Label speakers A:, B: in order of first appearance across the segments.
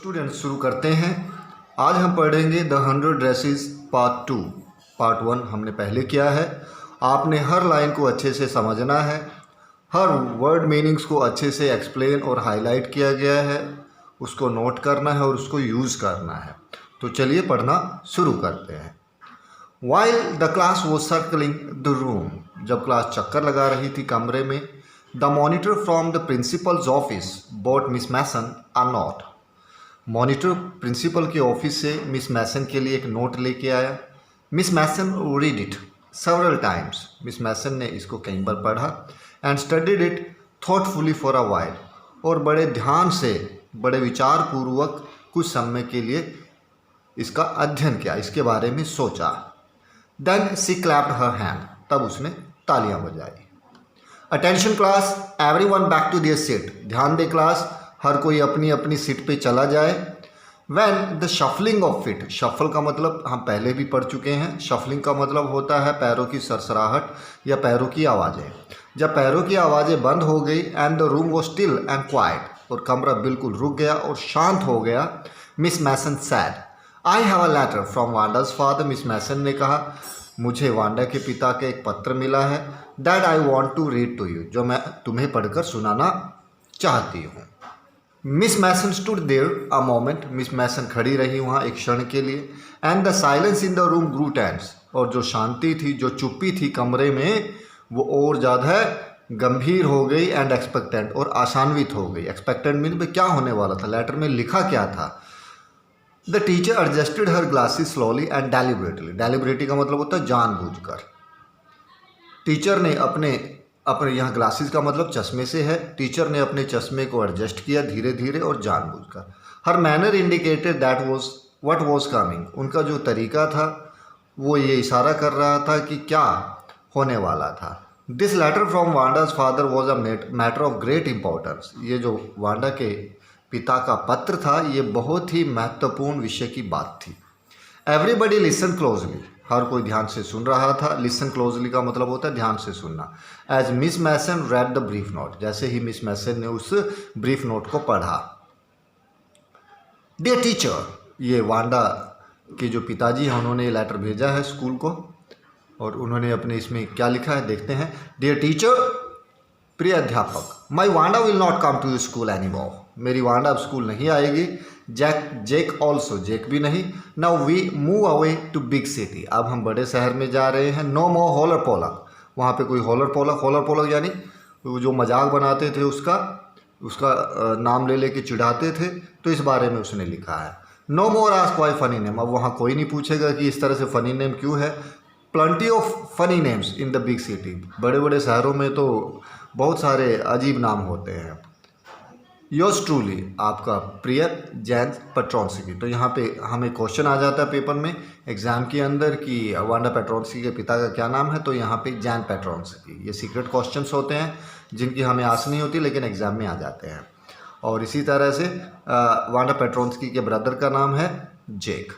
A: Students शुरू करते हैं। आज हम पढ़ेंगे द 100 ड्रेसेस पार्ट 2। पार्ट 1 हमने पहले किया है। आपने हर लाइन को अच्छे से समझना है, हर वर्ड मीनिंग्स को अच्छे से एक्सप्लेन और हाईलाइट किया गया है, उसको नोट करना है और उसको यूज़ करना है। तो चलिए पढ़ना शुरू करते हैं। While the class was circling the room, जब क्लास चक्कर लगा रही थी कमरे में, the monitor from the principal's office brought Miss Mason a note. Monitor principal के ऑफिस से मिस मैसन के लिए एक नोट लेके आया। Miss Mason read it several times. Miss Mason ने इसको कई बार पढ़ा and studied it thoughtfully for a while, और बड़े ध्यान से, बड़े विचारपूर्वक कुछ समय के लिए इसका अध्ययन किया, इसके बारे में सोचा। Then she clapped her hand, तब उसने तालियां बजाई। Attention class, everyone back to their seat. ध्यान दे क्लास, हर कोई अपनी अपनी सीट पे चला जाए। When the shuffling of feet, shuffle का मतलब हम पहले भी पढ़ चुके हैं। शफलिंग का मतलब होता है पैरों की सरसराहट या पैरों की आवाज़ें। जब पैरों की आवाज़ें बंद हो गई and the room was still and quiet, और कमरा बिल्कुल रुक गया और शांत हो गया, Miss Mason said, I have a letter from Wanda's father. Miss Mason ने कहा, मुझे वांडा के पिता का एक पत्र मिला है, that I want to read to you, जो मैं तुम्हें पढ़कर सुनाना चाहती हूँ। Miss Mason stood there a moment, Miss Mason खड़ी रही वहाँ एक क्षण के लिए। And the silence in the room grew tense, और जो शांति थी, जो चुप्पी थी कमरे में, वो और ज़्यादा गंभीर हो गई एंड एक्सपेक्टेंट, और आशान्वित हो गई। एक्सपेक्टेंट मीन में क्या होने वाला था, लेटर में लिखा क्या था। The teacher adjusted her glasses slowly and deliberately. Deliberately का मतलब होता है जानबूझकर। टीचर ने अपने यहाँ ग्लासेस का मतलब चश्मे से है। टीचर ने अपने चश्मे को एडजस्ट किया धीरे धीरे और जानबूझकर। Her manner indicated that was what was coming, उनका जो तरीका था वो ये इशारा कर रहा था कि क्या होने वाला था। This letter from Wanda's father was a matter of great importance, ये जो वांडा के पिता का पत्र था ये बहुत ही महत्वपूर्ण विषय की बात थी। एवरीबडी लिसन क्लोजली, हर कोई ध्यान से सुन रहा था। लिसन क्लोजली का मतलब होता है ध्यान से सुनना। As Miss Mason read the brief note, जैसे ही मिस मैसन ने उस ब्रीफ नोट को पढ़ा। डियर टीचर, ये वांडा के जो पिताजी हैं उन्होंने ये लेटर भेजा है स्कूल को, और उन्होंने अपने इसमें क्या लिखा है देखते हैं। डियर टीचर, प्रिय अध्यापक, my Wanda will not come to school any more, मेरी वांडा अब स्कूल नहीं आएगी। जेक ऑल्सो, जेक भी नहीं। Now we move away to big city, अब हम बड़े शहर में जा रहे हैं। नो मोर होलर पोलक, वहाँ पे कोई होलर पोलक यानी जो मजाक बनाते थे उसका नाम ले लेके चिढ़ाते थे, तो इस बारे में उसने लिखा है। No more ask why funny name, अब वहाँ कोई नहीं पूछेगा कि इस तरह से फ़नी नेम क्यों है। Plenty of funny names in the big city, बड़े बड़े शहरों में तो बहुत सारे अजीब नाम होते हैं। योर्स ट्रूली, आपका प्रिय जैन पेट्रोंस्की। तो यहाँ पे हमें क्वेश्चन आ जाता है पेपर में एग्जाम के अंदर कि वांडा पेट्रोंस्की के पिता का क्या नाम है, तो यहाँ पे जैन पेट्रोंस्की। ये सीक्रेट क्वेश्चंस होते हैं जिनकी हमें आस नहीं होती लेकिन एग्जाम में आ जाते हैं। और इसी तरह से वांडा पेट्रोंस्की के ब्रदर का नाम है Jake.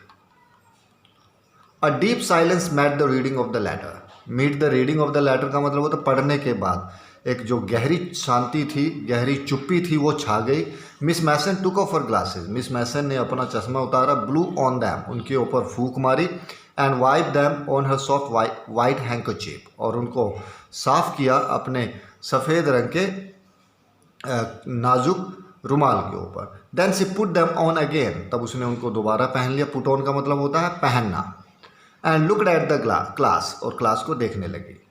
A: A deep silence met the reading of the letter. Meet the reading of the letter का मतलब होता है पढ़ने के बाद एक जो गहरी शांति थी, गहरी चुप्पी थी, वो छा गई। Miss Mason took off her glasses, Miss Mason ने अपना चश्मा उतारा। ब्लू ऑन दैम, उनके ऊपर फूंक मारी। And wipe them on her soft white handkerchief, और उनको साफ किया अपने सफ़ेद रंग के नाजुक रुमाल के ऊपर। Then she put them on again, तब उसने उनको दोबारा पहन लिया। पुट ऑन का मतलब होता है पहनना। And looked at the class, और क्लास को देखने लगी।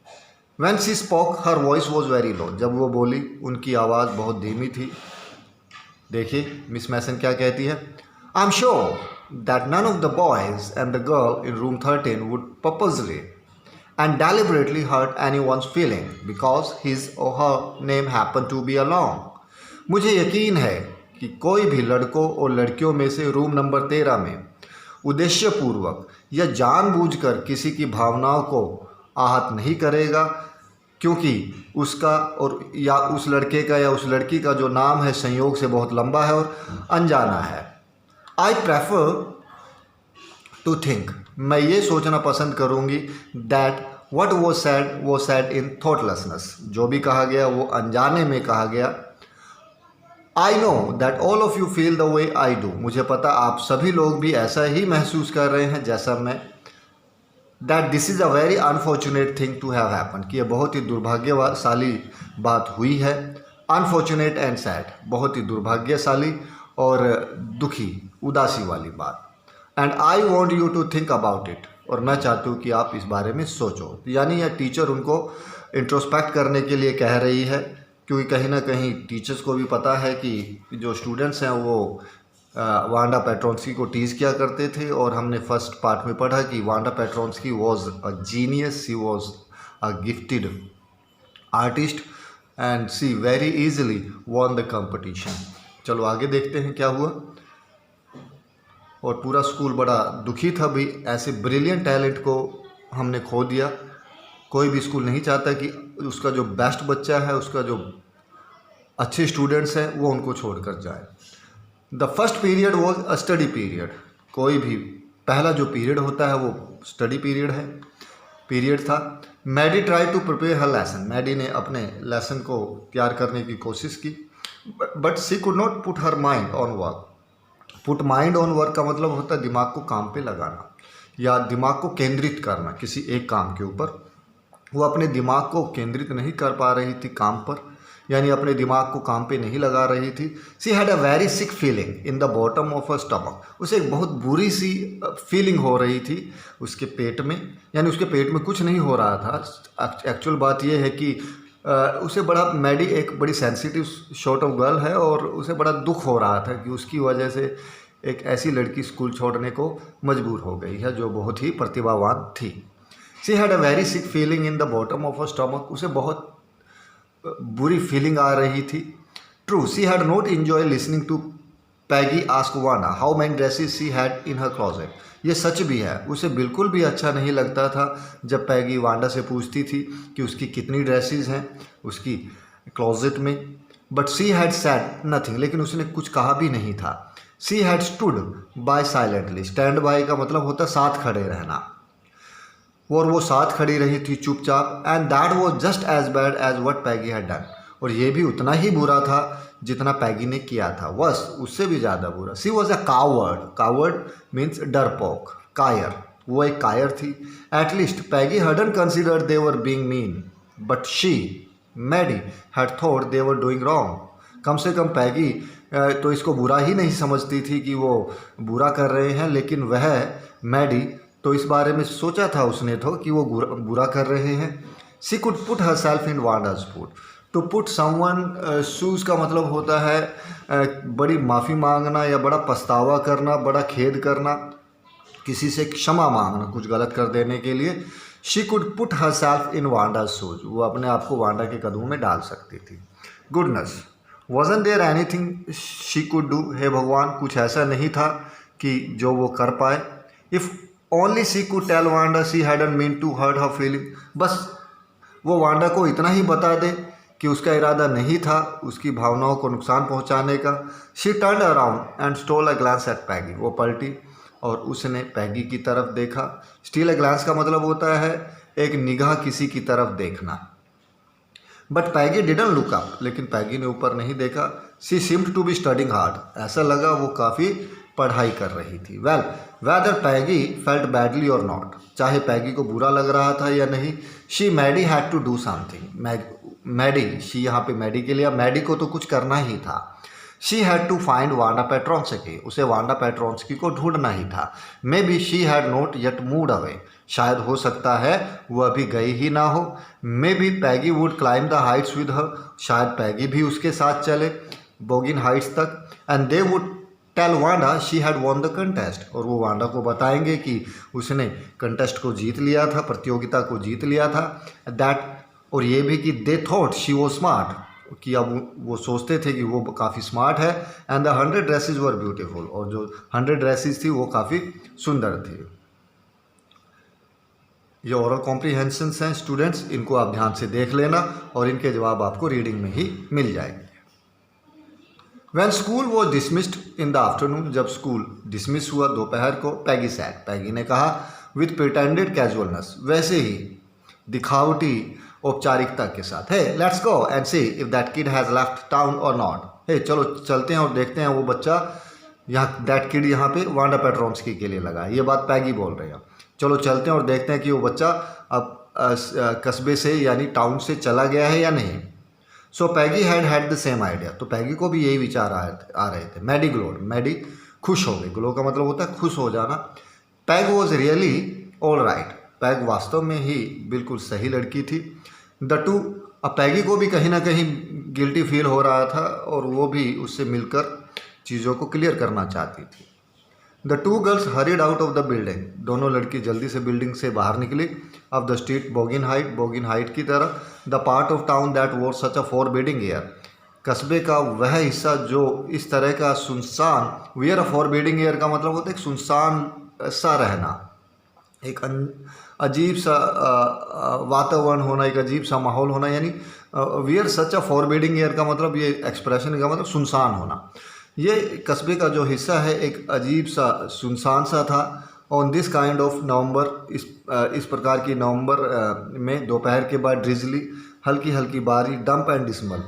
A: When she spoke, her voice was very low. जब वो बोली उनकी आवाज़ बहुत धीमी थी। देखिए मिस मैसन क्या कहती है। I'm sure that none of the boys and the girl in room 13 would purposely and deliberately hurt anyone's feeling because his or her name happened to be along. मुझे यकीन है कि कोई भी लड़कों और लड़कियों में से रूम नंबर 13 में उद्देश्यपूर्वक या जानबूझकर किसी की भावनाओं को आहत नहीं करेगा, क्योंकि उसका और या उस लड़के का या उस लड़की का जो नाम है संयोग से बहुत लंबा है और अनजाना है। आई प्रेफर टू थिंक, मैं ये सोचना पसंद करूँगी दैट व्हाट वो सैड इन थॉटलेसनेस, जो भी कहा गया वो अनजाने में कहा गया I know that all of you feel the way I do, मुझे पता आप सभी लोग भी ऐसा ही महसूस कर रहे हैं जैसा मैं। That this is a very unfortunate thing to have happen, कि यह बहुत ही दुर्भाग्यशाली बात हुई है। अनफॉर्चुनेट एंड सैड, बहुत ही दुर्भाग्यशाली और दुखी, उदासी वाली बात। And I want you to think about it, और मैं चाहती हूँ कि आप इस बारे में सोचो। यानी यह टीचर उनको इंट्रोस्पेक्ट करने के लिए कह रही है, क्योंकि कहीं ना कहीं टीचर्स को भी पता है कि जो स्टूडेंट्स हैं वो वांडा पेट्रोन्स्की को टीज किया करते थे। और हमने फर्स्ट पार्ट में पढ़ा कि Wanda Petronski was a genius, she was a gifted artist and she very easily won the competition. चलो आगे देखते हैं क्या हुआ। और पूरा स्कूल बड़ा दुखी था भी, ऐसे ब्रिलियंट टैलेंट को हमने खो दिया। कोई भी स्कूल नहीं चाहता कि उसका जो बेस्ट बच्चा है, उसका जो अच्छे स्टूडेंट्स हैं, वो उनको छोड़कर जाए। The first period was a study period, कोई भी पहला जो पीरियड होता है वो स्टडी पीरियड था। Maddie try to prepare her lesson, Maddie ने अपने लेसन को तैयार करने की कोशिश की, but she could not put her mind on work. Put mind on work का मतलब होता है दिमाग को काम पे लगाना या दिमाग को केंद्रित करना किसी एक काम के ऊपर। वो अपने दिमाग को केंद्रित नहीं कर पा रही थी काम पर, यानी अपने दिमाग को काम पे नहीं लगा रही थी। She had a very sick feeling in the bottom of a stomach, उसे एक बहुत बुरी सी फीलिंग हो रही थी उसके पेट में, यानी उसके पेट में कुछ नहीं हो रहा था। एक्चुअल बात यह है कि उसे बड़ा, मैडी एक बड़ी सेंसिटिव शॉर्ट ऑफ गर्ल है और उसे बड़ा दुख हो रहा था कि उसकी वजह से एक ऐसी लड़की स्कूल छोड़ने को मजबूर हो गई है जो बहुत ही प्रतिभावान थी। She had a very sick feeling in the bottom of a stomach, उसे बहुत बुरी फीलिंग आ रही थी। True, she had not enjoy listening to Peggy ask Wanda how many dresses she had in her closet. ये सच भी है, उसे बिल्कुल भी अच्छा नहीं लगता था जब पैगी वांडा से पूछती थी कि उसकी कितनी ड्रेसेस हैं उसकी क्लोजेट में। But she had said nothing, लेकिन उसने कुछ कहा भी नहीं था। She had stood by silently, stand by का मतलब होता है साथ खड़े रहना, और वो साथ खड़ी रही थी चुपचाप। And that was just as bad as what Peggy had done, और ये भी उतना ही बुरा था जितना पैगी ने किया था, बस उससे भी ज़्यादा बुरा। She was a coward, coward means डरपोक, कायर, वो एक कायर थी। At least Peggy hadn't considered they were being mean, but she Maddie had thought they were doing wrong. कम से कम पैगी तो इसको बुरा ही नहीं समझती थी कि वो बुरा कर रहे हैं, लेकिन वह मैडी तो इस बारे में सोचा था उसने तो कि वो बुरा कर रहे हैं। She could put herself in Wanda's foot, to put someone shoes का मतलब होता है बड़ी माफ़ी मांगना या बड़ा पछतावा करना, बड़ा खेद करना, किसी से क्षमा मांगना कुछ गलत कर देने के लिए। She could put herself in Wanda's shoes, वो अपने आप को वांडा के कदमों में डाल सकती थी। Goodness, wasn't there anything she could do, हे भगवान कुछ ऐसा नहीं था कि जो वो कर पाए। If only she could tell Wanda she hadn't mean to hurt her feeling, बस वो वांडा को इतना ही बता दे कि उसका इरादा नहीं था उसकी भावनाओं को नुकसान पहुंचाने का। She turned around and stole a glance at Peggy, वो पलटी और उसने पैगी की तरफ देखा। स्टील अ ग्लांस का मतलब होता है एक निगाह किसी की तरफ देखना। But Peggy didn't look up, लेकिन पैगी ने ऊपर नहीं देखा। She seemed to be studying hard, ऐसा लगा वो काफ़ी पढ़ाई कर रही थी। Well whether Peggy felt badly or not, चाहे पैगी को बुरा लग रहा था या नहीं, she Maddie had to do something. Maddie, she यहाँ पे मैडी के लिए, मैडी को तो कुछ करना ही था। She had to find Wanda Petronski, उसे वांडा पेट्रोन्स्की को ढूंढना ही था। Maybe she had not yet moved away, शायद हो सकता है वो अभी गई ही ना हो। May be Peggy would climb the heights with her, शायद पैगी भी उसके साथ चले बोगिन हाइट्स तक। And they would tell Wanda she had won the contest, और वो वांडा को बताएंगे कि उसने कंटेस्ट को जीत लिया था, प्रतियोगिता को जीत लिया था। दैट, और ये भी कि they thought she was smart, कि अब वो सोचते थे कि वो काफ़ी स्मार्ट है। And the 100 dresses were beautiful, और जो 100 ड्रेसेस थी वो काफ़ी सुंदर थी। ये ओरल कॉम्प्रीहेंशंस हैं स्टूडेंट्स, इनको आप ध्यान से देख लेना और इनके जवाब आपको रीडिंग में ही मिल जाएंगे। When school was dismissed in the afternoon, जब स्कूल डिसमिस हुआ दोपहर को, पैगी सैड, पैगी ने कहा with pretended casualness, वैसे ही दिखावटी औपचारिकता के साथ। Hey let's go and see if that kid has left town or not. Hey चलो चलते हैं और देखते हैं वो बच्चा यहाँ, दैट किड यहाँ पे वांडा पेट्रोन्स्की के लिए लगा है। ये बात पैगी बोल रहे हैं। चलो चलते हैं और देखते हैं कि वो बच्चा अब कस्बे से यानी टाउन से चला गया है या नहीं। सो पैगी हैड द सेम आइडिया। तो पैगी को भी यही विचार आ रहे थे। मैडी ग्लोड, मैडी खुश हो गई। ग्लो का मतलब होता है खुश हो जाना। Peg was really all right. Peg वास्तव में ही बिल्कुल सही लड़की थी। द टू, अब पैगी को भी कहीं ना कहीं गिल्टी फील हो रहा था और वो भी उससे मिलकर चीज़ों को क्लियर करना चाहती थी। The two girls hurried out of the building. दोनों लड़की जल्दी से बिल्डिंग से बाहर निकली। ऑफ द स्ट्रीट बोगिन हाइट की तरफ। The part of town that was such a forbidding air. कस्बे का वह हिस्सा जो इस तरह का सुनसान, वियर अ फॉरबिडिंग एयर का मतलब होता है सुनसान सा रहना, एक अजीब सा वातावरण होना, एक अजीब सा माहौल होना। यानी वियर सच अ फॉरबिडिंग एयर का मतलब, ये एक्सप्रेशन का मतलब सुनसान होना। ये कस्बे का जो हिस्सा है एक अजीब सा सुनसान सा था। On this kind of November, इस प्रकार की नवंबर में दोपहर के बाद ड्रिजली, हल्की हल्की बारिश, डंप एंड डिस्मल,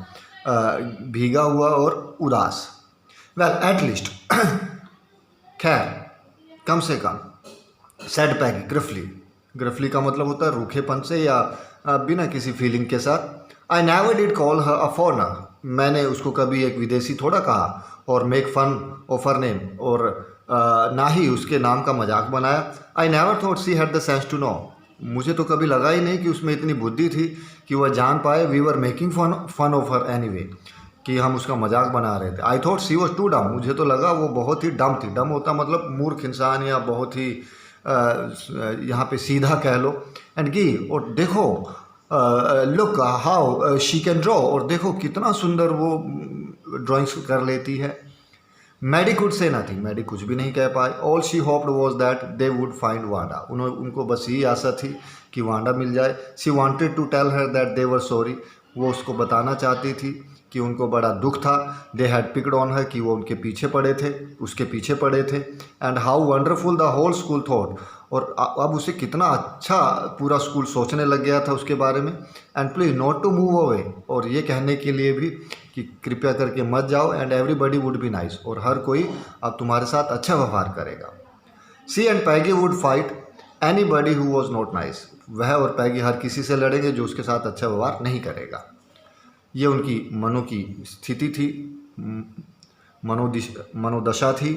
A: भीगा हुआ और उदास। वेल एट लीस्ट, खैर कम से कम, सैड पैगी ग्रफली का मतलब होता है रूखेपन से या बिना किसी फीलिंग के साथ। I never did call her a foreigner. मैंने उसको कभी एक विदेशी थोड़ा कहा। और make fun of her name, और ना ही उसके नाम का मजाक बनाया। I never thought she had the sense to know. मुझे तो कभी लगा ही नहीं कि उसमें इतनी बुद्धि थी कि वह जान पाए। We were making fun of her anyway, कि हम उसका मजाक बना रहे थे। I thought she was too dumb. मुझे तो लगा वो बहुत ही डम थी। डम होता मतलब मूर्ख इंसान या बहुत ही यहाँ पे सीधा कह लो। एंड की, और देखो, look how she can draw, और देखो कितना सुंदर वो ड्राइंग्स कर लेती है। Maddie could say nothing. Maddie कुछ भी नहीं कह पाए। All she hoped was that they would find Wanda. उनको बस यही आशा थी कि वांडा मिल जाए। She wanted to tell her that they were sorry. वो उसको बताना चाहती थी कि उनको बड़ा दुख था। They had picked on her, कि वो उनके पीछे पड़े थे, उसके पीछे पड़े थे। And how wonderful the whole school thought. और अब उसे कितना अच्छा पूरा स्कूल सोचने लग गया था उसके बारे में। And please not to move away, और ये कहने के लिए भी कि कृपया करके मत जाओ। And everybody would be nice, और हर कोई अब तुम्हारे साथ अच्छा व्यवहार करेगा। She and Peggy would fight anybody who was not nice. वह और पैगी हर किसी से लड़ेंगे जो उसके साथ अच्छा व्यवहार नहीं करेगा। ये उनकी मनो की स्थिति थी, मनोदशा थी।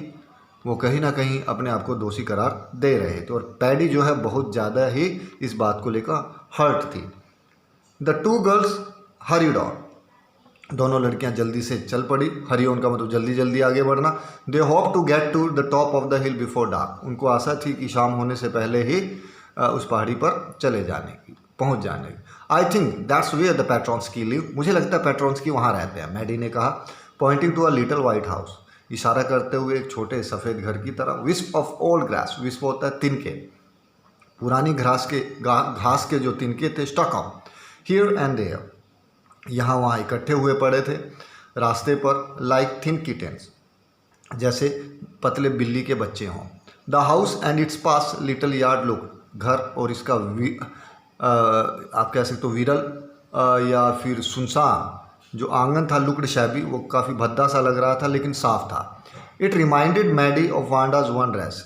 A: वो कहीं ना कहीं अपने आप को दोषी करार दे रहे थे। और पैडी जो है बहुत ज़्यादा ही इस बात को लेकर हर्ट थी। The two girls hurried on. दोनों लड़कियां जल्दी से चल पड़ी। हरी ऑन का मतलब जल्दी जल्दी आगे बढ़ना। They hope to get to the top of the hill before dark. उनको आशा थी कि शाम होने से पहले ही उस पहाड़ी पर पहुंच जाने की। I think that's where the Petronski live. मुझे लगता है पेट्रोन्स्की वहाँ रहते हैं, मैडी ने कहा, pointing to a little white house, इशारा करते हुए एक छोटे सफ़ेद घर की तरफ। Wisp of old grass, wisp होता है तिनके, पुरानी घास के जो तिनके थे। Stuck on here and there, यहाँ वहाँ इकट्ठे हुए पड़े थे रास्ते पर। लाइक थिन किटेंस, जैसे पतले बिल्ली के बच्चे हों। The house and it's pass little yard look, घर और इसका आप कह सकते हो विरल या फिर सुनसान जो आंगन था, लुकड शैबी, वो काफ़ी भद्दा सा लग रहा था लेकिन साफ था। It reminded Maddie of Wanda's one dress.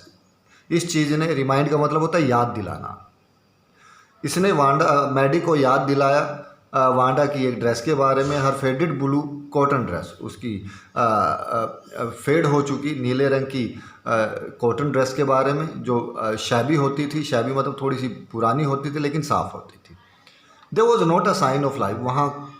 A: इस चीज़ ने, रिमाइंड का मतलब होता है याद दिलाना, इसने मैडी को याद दिलाया वांडा की एक ड्रेस के बारे में। हर फेडेड ब्लू कॉटन ड्रेस, उसकी फेड हो चुकी नीले रंग की कॉटन ड्रेस के बारे में जो शैबी होती थी। शैबी मतलब थोड़ी सी पुरानी होती थी लेकिन साफ़ होती थी। There was not a sign of life. वहाँ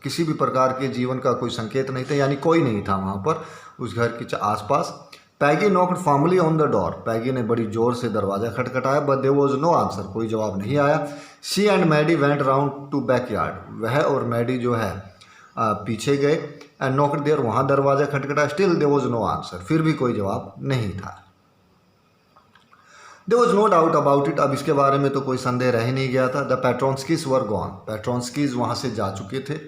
A: किसी भी प्रकार के जीवन का कोई संकेत नहीं था, यानी कोई नहीं था वहाँ पर उस घर के आसपास। Peggy knocked formally on the door. Peggy ने बड़ी ज़ोर से दरवाज़ा खटखटाया, but there was no answer, कोई जवाब नहीं आया। She and Maddie went round to backyard. वह और मैडी जो है पीछे गए। एंड नॉक्ड देयर, वहाँ दरवाज़ा खटखटाया। Still there was no answer, फिर भी कोई जवाब नहीं था। There was no doubt about it, अब इसके बारे में तो कोई संदेह रह ही नहीं गया था। द पेट्रोन्स्कीज वर गॉन, पेट्रोन्स्कीज वहाँ से जा चुके थे।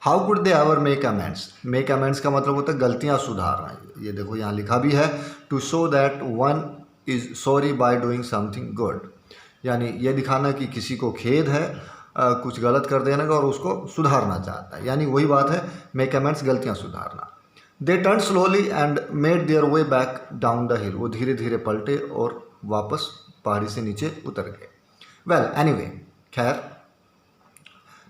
A: How could they ever make amends, make amends का मतलब होता है गलतियाँ सुधारना। ये देखो यहाँ लिखा भी है, to show that one is sorry by doing something good, यानी ये दिखाना कि किसी को खेद है कुछ गलत कर देने का और उसको सुधारना चाहता है, यानी वही बात है मेक अमेंड्स, गलतियाँ सुधारना। They turn slowly and made their way back down the हिल, वो धीरे धीरे पलटे और वापस पहाड़ी से नीचे उतर गए। वेल एनीवे, खैर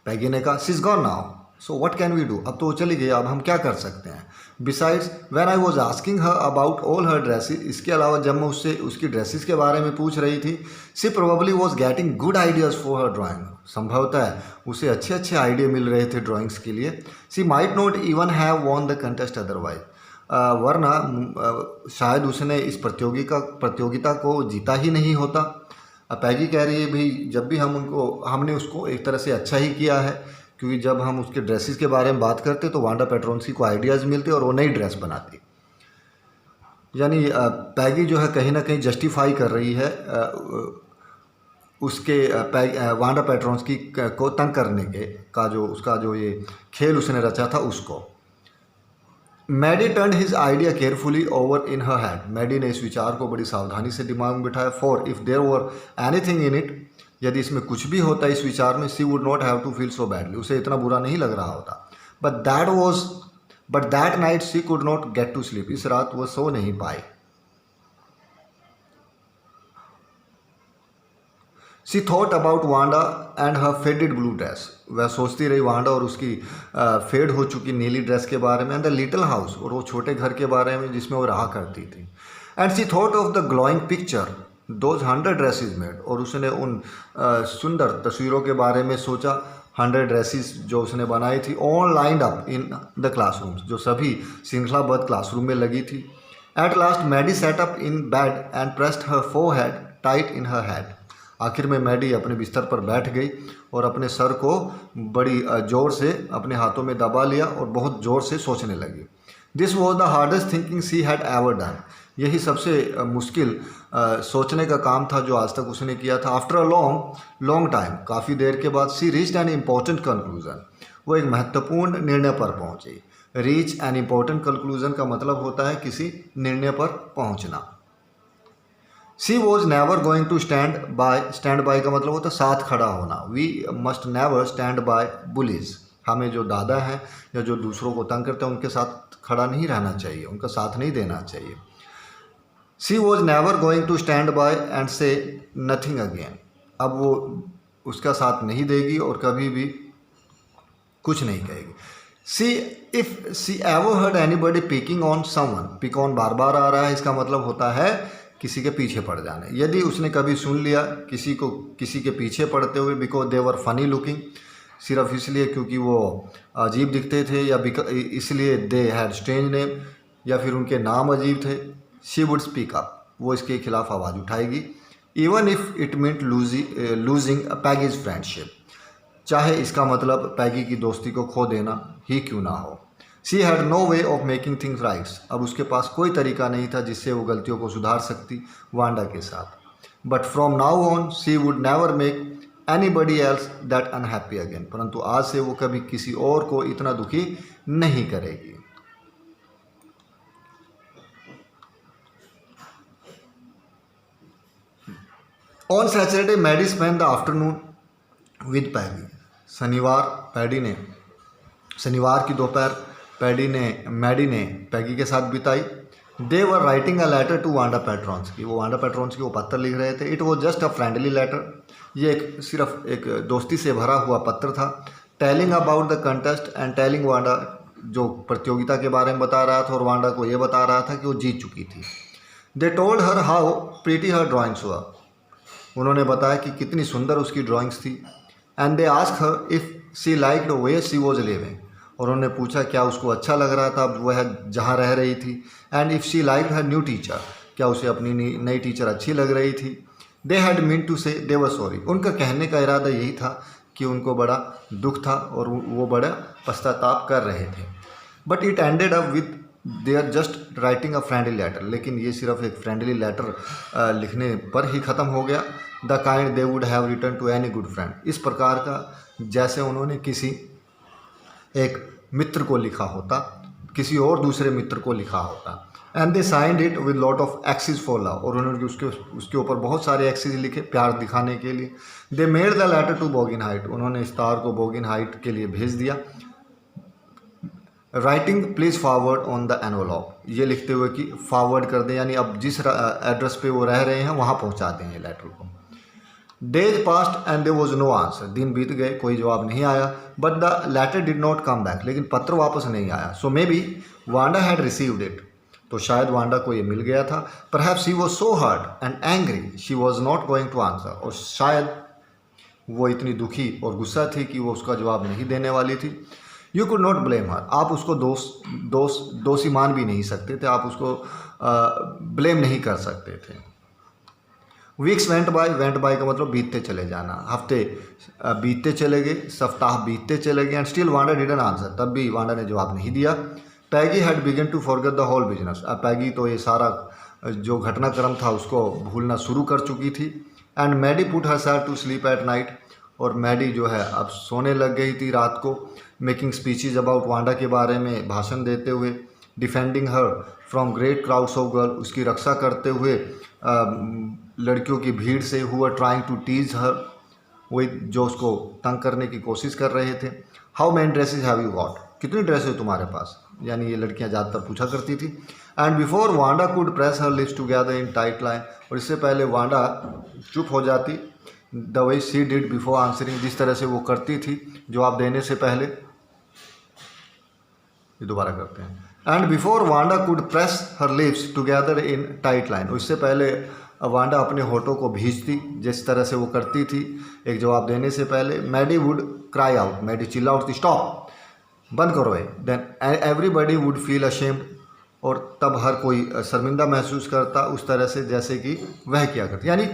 A: पैगी ने कहा she is gone now so what can we do, अब तो वो चली गई, अब हम क्या कर सकते हैं। Besides when I was asking her about all her dresses, इसके अलावा जब मैं उससे उसकी ड्रेसेस के बारे में पूछ रही थी, she probably was getting good ideas for her drawing, संभवतः उसे अच्छे अच्छे आइडिया मिल रहे थे ड्राइंग्स के लिए। She might not even have von the contest otherwise, वरना शायद उसने इस प्रतियोगिता को जीता ही नहीं होता। अब पैगी कह रही है भाई जब भी हमने उसको एक तरह से अच्छा ही किया है, क्योंकि जब हम उसके ड्रेसेस के बारे में बात करते तो वांडा पेट्रोन्स्की को आइडियाज़ मिलते और वो नई ड्रेस बनाती। यानी पैगी जो है कहीं ना कहीं जस्टिफाई कर रही है उसके वांडा पेट्रोन्स्की को तंग करने का जो उसका जो ये खेल उसने रचा था उसको। Maddie turn his idea carefully over in her head, Maddie ने इस विचार को बड़ी सावधानी से दिमाग में बिठाया। For if there were anything in it, यदि इसमें कुछ भी होता इस विचार में, she would not have to feel so badly, उसे इतना बुरा नहीं लग रहा होता। But that night she could not get to sleep, इस रात वो सो नहीं पाई। She thought about Wanda and her faded blue dress, वह सोचती रही वांडा और उसकी फेड हो चुकी नीली ड्रेस के बारे में, एंड द लिटिल हाउस, और वो छोटे घर के बारे में जिसमें वो रहा करती थी। And she thought of the glowing picture those 100 dresses made, और उसने उन सुंदर तस्वीरों के बारे में सोचा, 100 ड्रेसेस जो उसने बनाई थी, all lined up in the classrooms, जो सभी श्रृंखलाबद्ध क्लासरूम में लगी थी। At last Maddie sat up in bed and pressed her forehead tight in her head, आखिर में मैडी अपने बिस्तर पर बैठ गई और अपने सर को बड़ी ज़ोर से अपने हाथों में दबा लिया और बहुत ज़ोर से सोचने लगी। This was the hardest thinking she had ever done, यही सबसे मुश्किल सोचने का काम था जो आज तक उसने किया था। आफ्टर अ लॉन्ग टाइम, काफ़ी देर के बाद, she reached an important conclusion, वो एक महत्वपूर्ण निर्णय पर पहुंची। रीच एन इम्पॉर्टेंट कंक्लूजन का मतलब होता है किसी निर्णय पर पहुंचना। She was never going to stand by का मतलब होता है साथ खड़ा होना। We must never stand by bullies, हमें जो दादा हैं या जो दूसरों को तंग करते हैं उनके साथ खड़ा नहीं रहना चाहिए, उनका साथ नहीं देना चाहिए। She was never going to stand by and say nothing again, अब वो उसका साथ नहीं देगी और कभी भी कुछ नहीं कहेगी। If she ever heard anybody picking on someone, pick on बार बार आ रहा है, इसका मतलब होता है किसी के पीछे पड़ जाने। यदि उसने कभी सुन लिया किसी के पीछे पड़ते हुए, because they were funny looking, सिर्फ इसलिए क्योंकि वो अजीब दिखते थे, या इसलिए दे हैड स्ट्रेंज नेम, या फिर उनके नाम अजीब थे, शी वुड स्पीक अप, वो इसके खिलाफ आवाज़ उठाएगी। Even if it meant losing Peggy's friendship, चाहे इसका मतलब पैगी की दोस्ती को खो देना ही क्यों ना हो। She had no way of making things rights, अब उसके पास कोई तरीका नहीं था जिससे वो गलतियों को सुधार सकती वांडा के साथ। But from now on she would never make anybody else that unhappy again, परंतु आज से वो कभी किसी और को इतना दुखी नहीं करेगी। On Saturday Maddie spend the afternoon with Peggy, शनिवार की दोपहर मैडी ने पैगी के साथ बिताई। They were writing a letter to Wanda Petronski, वो वांडा पेट्रोन्स्की को पत्र लिख रहे थे। It was just a friendly letter, ये सिर्फ एक दोस्ती से भरा हुआ पत्र था। Telling about the contest and telling Wanda, जो प्रतियोगिता के बारे में बता रहा था और वांडा को ये बता रहा था कि वो जीत चुकी थी। They told her how pretty her drawings were, उन्होंने बताया कि कितनी सुंदर उसकी ड्राइंग्स थी। And they ask her if she liked where she was living, और उन्होंने पूछा क्या उसको अच्छा लग रहा था वह जहाँ रह रही थी। And if she liked her new teacher, क्या उसे अपनी नई टीचर अच्छी लग रही थी। दे हैड मीन टू से दे वर सॉरी, उनका कहने का इरादा यही था कि उनको बड़ा दुख था और वो बड़ा पश्चाताप कर रहे थे। But it ended up with they are just writing a friendly letter, लेकिन ये सिर्फ एक फ्रेंडली लेटर लिखने पर ही ख़त्म हो गया। The kind they would have written to any good friend, इस प्रकार का जैसे उन्होंने किसी एक मित्र को लिखा होता, किसी और दूसरे मित्र को लिखा होता। And they signed it with lot of axis for love, और उन्होंने उसके ऊपर बहुत सारे एक्सिस लिखे प्यार दिखाने के लिए। They made the letter to Boggins Height, उन्होंने इस तार को बोगिनहाइट के लिए भेज दिया। Writing please forward on the envelope, ये लिखते हुए कि फॉरवर्ड कर दें, यानी अब जिस एड्रेस पे वो रह रहे हैं वहाँ पहुँचा दें ये लेटर को। Days passed and there was no answer, दिन बीत गए, कोई जवाब नहीं आया। But the letter did not come back, लेकिन पत्र वापस नहीं आया। So maybe Wanda had received it, तो शायद वांडा को ये मिल गया था। Perhaps he was so hurt and angry she was not going to answer, और शायद वो इतनी दुखी और गुस्सा थी कि वो उसका जवाब नहीं देने वाली थी। यू कुड नॉट ब्लेम हर, आप उसको दोषी मान भी नहीं सकते थे, आप उसको ब्लेम नहीं कर सकते थे। वीक्स वेंट बाय का मतलब बीतते चले जाना, हफ्ते बीतते चले गए, सप्ताह बीतते चले गए, and still Wanda didn't answer, तब भी वांडा ने जवाब नहीं दिया। Peggy had began to forget the whole business, अब पैगी तो ये सारा जो घटनाक्रम था उसको भूलना शुरू कर चुकी थी। And Maddie put herself to sleep at night, और मैडी जो है अब सोने लग गई थी रात को। मेकिंग स्पीचेज अबाउट वांडा के बारे में भाषण देते हुए, defending her from great crowds of girl, उसकी रक्षा करते हुए लड़कियों की भीड़ से, who are trying to tease her, वही जो उसको तंग करने की कोशिश कर रहे थे। How many dresses have you got, कितनी ड्रेस है तुम्हारे पास, यानी ये लड़कियां ज़्यादातर पूछा करती थी। And before Wanda could press her lips together in tight line, और इससे पहले वांडा चुप हो जाती, the way she did before answering, जिस तरह से वो करती थी जवाब देने से पहले। ये दोबारा करते हैं। And before Wanda could press her lips together in tight line, उससे पहले वांडा अपने होठों को भींचती जिस तरह से वो करती थी एक जवाब देने से पहले। Maddie would cry out, Maddie चिल्ला उठती, स्टॉप, बंद करो ये। Then everybody would feel ashamed, और तब हर कोई शर्मिंदा महसूस करता उस तरह से जैसे कि वह क्या करती, यानी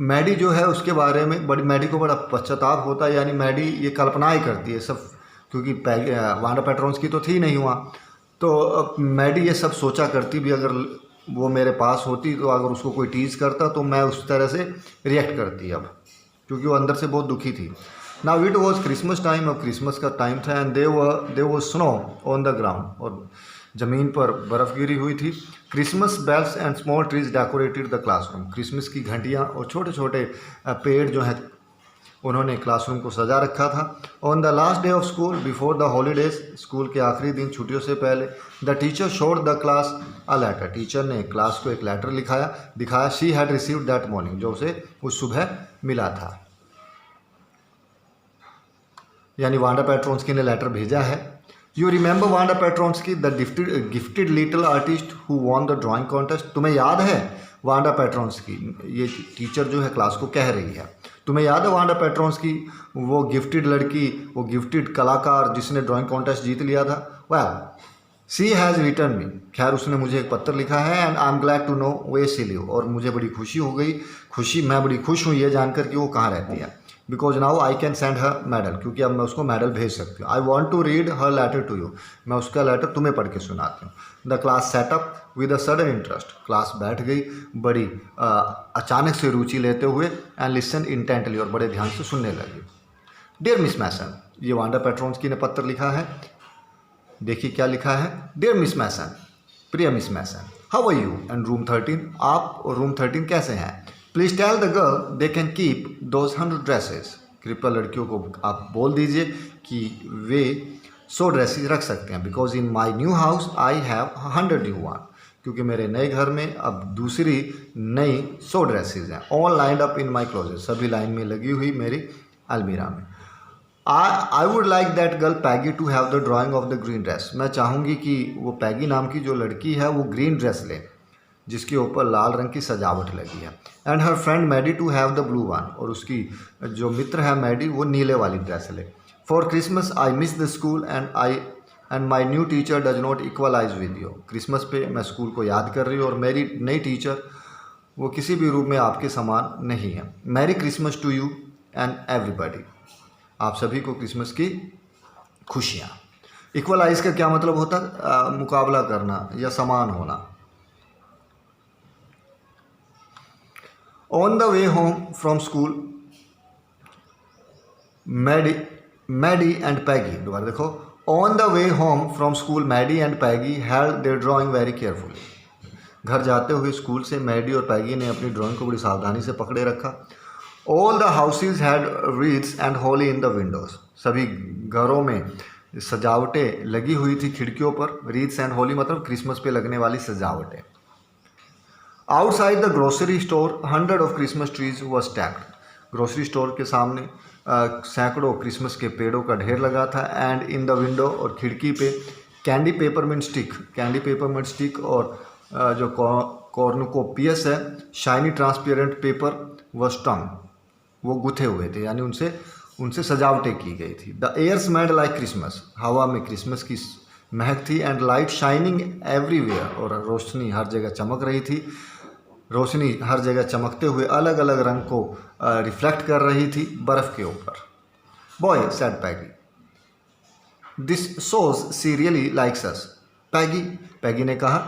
A: मैडी जो है उसके बारे में मैडी को बड़ा पश्चाताप होता है, यानी मैडी ये कल्पनाएं करती है सब, क्योंकि वांडा पेट्रोन्स की तो थी नहीं वहाँ, तो मैडी ये सब सोचा करती भी, अगर वो मेरे पास होती तो अगर उसको कोई टीज़ करता तो मैं उस तरह से रिएक्ट करती अब, क्योंकि वो अंदर से बहुत दुखी थी। Now it was Christmas time, अब क्रिसमस का टाइम था। And there was snow on the ground, और ज़मीन पर बर्फ़ गिरी हुई थी। Christmas bells and small trees decorated the classroom, Christmas की घंटियाँ और छोटे छोटे पेड़ जो हैं उन्होंने क्लासरूम को सजा रखा था। On the last day of school before the holidays, school के आखिरी दिन छुट्टियों से पहले, the teacher showed the class a letter, teacher ने क्लास को एक लेटर दिखाया। She had received that morning, जो उसे उस सुबह मिला था, यानी वांडा पेट्रोन्स्की ने लेटर भेजा है। You remember Wanda Petronski, the gifted little artist who won the drawing contest, तुम्हें याद है वांडा पेट्रोन्स्की, ये टीचर जो है क्लास को कह रही है, तुम्हें याद है वांडा पेट्रोन्स्की, वो गिफ्टेड लड़की, वो गिफ्टेड कलाकार जिसने ड्राइंग कॉन्टेस्ट जीत लिया था। Well she has written me, खैर उसने मुझे एक पत्र लिखा है। And I am glad to know where she live, और मुझे बड़ी खुशी हो गई, मैं बड़ी खुश हूँ ये जानकर कि वो कहाँ रहती है। Because now I can send her medal, क्योंकि अब मैं उसको मेडल भेज सकती हूँ। I want to read her letter to you, मैं उसका लेटर तुम्हें पढ़ के सुनाती हूँ। The class sat up with a sudden interest, class बैठ गई बड़ी अचानक से रुचि लेते हुए। एंड लिसन इंटेंटली, और बड़े ध्यान से सुनने लगी। डियर मिस मैसन, ये वांडा पेट्रोन्स्की ने पत्र लिखा है, देखिए क्या लिखा है। डियर मिस मैसन, प्रिय Miss Mason, how are you and room 13, आप और रूम 13 कैसे हैं। Please tell the girl they can keep those 100 dresses, कृपया लड़कियों को आप बोल दीजिए कि वे 100 ड्रेसेस रख सकते हैं। Because in my new house I have 100 new one, क्योंकि मेरे नए घर में अब दूसरी नई 100 ड्रेसेस हैं। All lined up in my closet, सभी लाइन में लगी हुई मेरी अलमीरा में। I would like that girl Peggy to have the drawing of the green dress, मैं चाहूँगी कि वो पैगी नाम की जो लड़की है वो ग्रीन ड्रेस ले जिसके ऊपर लाल रंग की सजावट लगी है। And her friend Maddie to have the blue one, और उसकी जो मित्र है मैडी वो नीले वाली ड्रेस ले। For Christmas I miss the school and my new teacher does not equalize with you, Christmas पे मैं स्कूल को याद कर रही हूँ और मेरी नई टीचर वो किसी भी रूप में आपके समान नहीं है। Merry Christmas to you and everybody, आप सभी को क्रिसमस की खुशियाँ। इक्वलाइज का क्या मतलब होता है, मुकाबला करना या समान होना। On the way home from school Maddie and Peggy, दोबारा देखो, on the way home from school Maddie and Peggy had their drawing very carefully. घर जाते हुए स्कूल से मैडी और पैगी ने अपनी ड्राइंग को बड़ी सावधानी से पकड़े रखा। All the houses had reads and Holi in the Windows. सभी घरों में सजावटें लगी हुई थी खिड़कियों पर। रीड्स एंड होली मतलब क्रिसमस पे लगने वाली सजावटें। Outside the grocery store 100 of Christmas trees were stacked. Grocery store के सामने सैकड़ों क्रिसमस के पेड़ों का ढेर लगा था। एंड इन द विंडो और खिड़की पे कैंडी पेपरमिंट स्टिक और जो कॉर्नुकोपियस है शाइनी ट्रांसपेरेंट पेपर व स्टंग, वो गुथे हुए थे, यानी उनसे सजावटें की गई थी। The air smelled like Christmas. हवा में क्रिसमस की महक थी। And light shining everywhere. और रोशनी हर जगह चमक रही थी। रोशनी हर जगह चमकते हुए अलग अलग रंग को रिफ्लेक्ट कर रही थी बर्फ़ के ऊपर। Boy said Peggy, this shows she really likes us. Peggy ने कहा,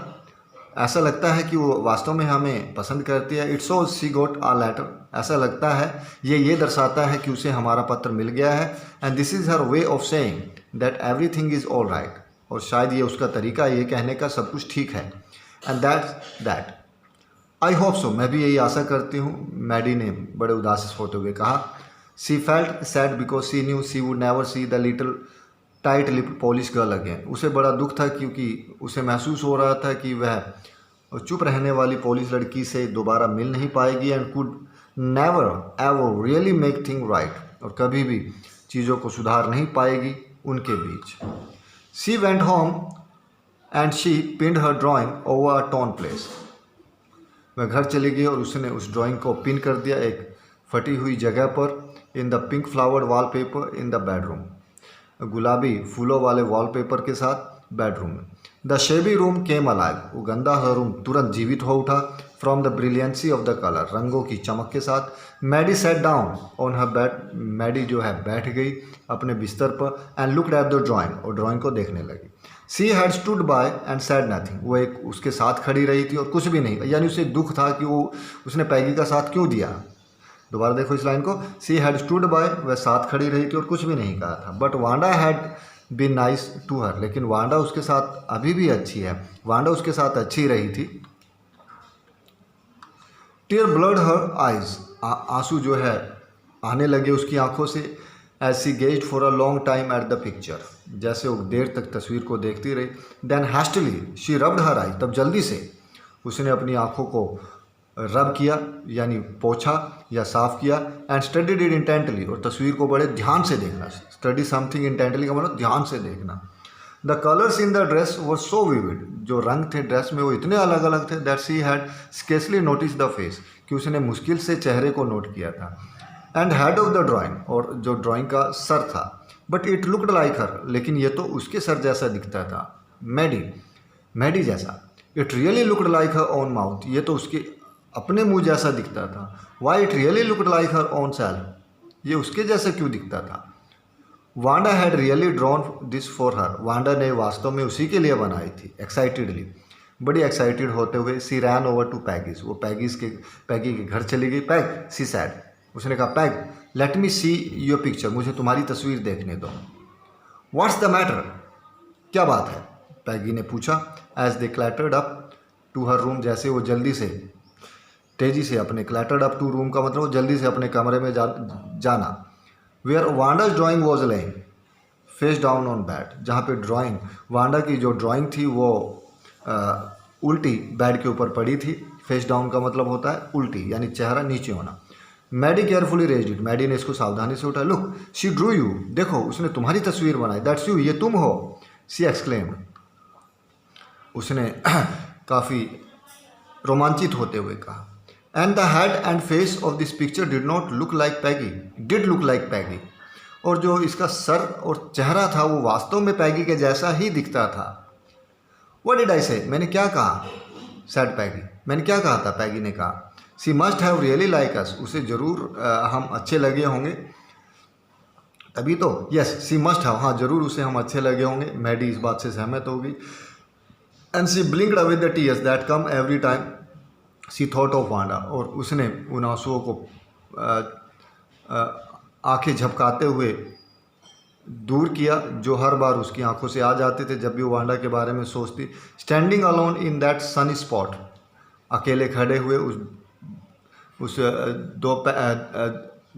A: ऐसा लगता है कि वो वास्तव में हमें पसंद करती है। It shows she got a letter. ऐसा लगता है ये दर्शाता है कि उसे हमारा पत्र मिल गया है। And this is her way of saying that everything is all right. और शायद ये उसका तरीका ये कहने का सब कुछ ठीक है। And that I hope so. मैं भी यही आशा करती हूँ, मैडी ने बड़े उदास होते हुए कहा। She felt sad because she knew she would never see the little tight lip Polish girl again. उसे बड़ा दुख था क्योंकि उसे महसूस हो रहा था कि वह चुप रहने वाली पॉलिश लड़की से दोबारा मिल नहीं पाएगी। And could never ever really make thing right. और कभी भी चीज़ों को सुधार नहीं पाएगी उनके बीच। She went home and she pinned her drawing over a torn place. वह घर चली गई और उसने उस ड्राइंग को पिन कर दिया एक फटी हुई जगह पर। In the pink flowered wallpaper in the bedroom. गुलाबी फूलों वाले वॉलपेपर के साथ बेडरूम में। The shabby room came alive. वो गंदा सा रूम तुरंत जीवित हो उठा। From the brilliancy of the colour. रंगों की चमक के साथ। Maddie sat down on her bed. Maddie जो है बैठ गई अपने बिस्तर पर। And looked at the drawing. और ड्राइंग को देखने लगी। She had stood by and sad nothing. वो एक उसके साथ खड़ी रही थी और कुछ भी नहीं, यानी उसे दुख था कि उसने पैगी का साथ क्यों दिया। दोबारा देखो इस लाइन को। सी हैड स्टूड बाय, वह साथ खड़ी रही थी और कुछ भी नहीं कहा था। But Wanda had been nice to her. लेकिन वांडा उसके साथ अभी भी अच्छी है। वांडा उसके साथ अच्छी रही थी। Tear blurred her eyes. आंसू जो है आने लगे उसकी आंखों से। As she gazed for a long time at the picture. जैसे वो देर तक तस्वीर को देखती रही। Then hastily she rubbed her eye. तब जल्दी से उसने अपनी आंखों को रब किया, यानी पोछा या साफ किया। And studied it intently. और तस्वीर को बड़े ध्यान से देखना। स्टडी समथिंग इंटेंटली का मतलब ध्यान से देखना। The colours in the dress were so vivid. जो रंग थे ड्रेस में वो इतने अलग अलग थे। That she had scarcely noticed the face. कि उसने मुश्किल से चेहरे को नोट किया था। And head of the drawing. और जो ड्राइंग का सर था। But it looked like her. लेकिन ये तो उसके सर जैसा दिखता था। मैडी जैसा। It really looked like her own mouth. ये तो उसके अपने मुंह जैसा दिखता था। Why it really looked like her own self. ये उसके जैसा क्यों दिखता था। Wanda had really drawn this for her. Wanda ने वास्तव में उसी के लिए बनाई थी। एक्साइटेडली, बड़ी एक्साइटेड होते हुए। She ran over to Peggy's. वो पैगी के घर चली गई। Peg, she said. उसने कहा, Peg let me see your picture. मुझे तुम्हारी तस्वीर देखने दो। What's the matter. क्या बात है, पैगी ने पूछा। As they clattered up to her room. जैसे वो तेजी से अपने क्लैटर्ड अप टू रूम का मतलब वो जल्दी से अपने कमरे में जाना। Where Wanda's drawing was laying face down on bed. जहाँ पे वांडा की जो ड्राइंग थी वो उल्टी बेड के ऊपर पड़ी थी। फेस डाउन का मतलब होता है उल्टी, यानी चेहरा नीचे होना। Maddie carefully raised it. मैडी ने इसको सावधानी से उठाया। Look she drew you. देखो उसने तुम्हारी तस्वीर बनाई। दैट्स यू, ये तुम हो। She exclaimed. उसने काफ़ी रोमांचित होते हुए कहा। And the head and face of this picture did look like Peggy. और जो इसका सर और चेहरा था वो वास्तव में पैगी के जैसा ही दिखता था। व्हाट डिड आई से। मैंने क्या कहा। Said Peggy. मैंने क्या कहा था, पैगी ने कहा। She must have really like us. उसे ज़रूर हम अच्छे लगे होंगे तभी तो। Yes she must have. हाँ जरूर उसे हम अच्छे लगे होंगे। मैडी इस बात से सहमत होगी। And she blinked away the tears that come every time she thought of Wanda. और उसने उन आंसुओं को आंखें झपकाते हुए दूर किया जो हर बार उसकी आंखों से आ जाते थे जब भी वो वांडा के बारे में सोचती। Standing alone in that Sunny spot, अकेले खड़े हुए उस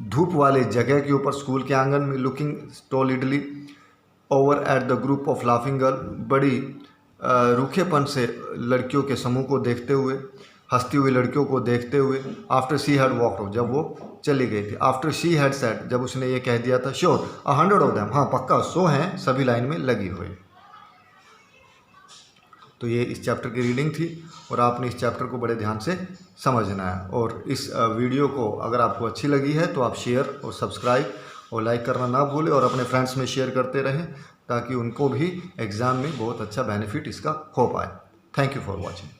A: धूप वाले जगह के ऊपर स्कूल के आंगन में, looking stolidly over at the group of laughing girl, बड़ी रूखेपन से लड़कियों के समूह को देखते हुए, हंसती हुई लड़कियों को देखते हुए। आफ्टर शी हैड वॉकड, जब वो चली गई थी। आफ्टर शी हैड सेड, जब उसने ये कह दिया था। श्योर 100 ऑफ देम, हाँ पक्का 100 हैं, सभी लाइन में लगी हुई। तो ये इस चैप्टर की रीडिंग थी और आपने इस चैप्टर को बड़े ध्यान से समझना है। और इस वीडियो को अगर आपको अच्छी लगी है तो आप शेयर और सब्सक्राइब और लाइक करना ना भूलें और अपने फ्रेंड्स में शेयर करते रहें ताकि उनको भी एग्ज़ाम में बहुत अच्छा बेनिफिट इसका हो पाए। Thank you for watching.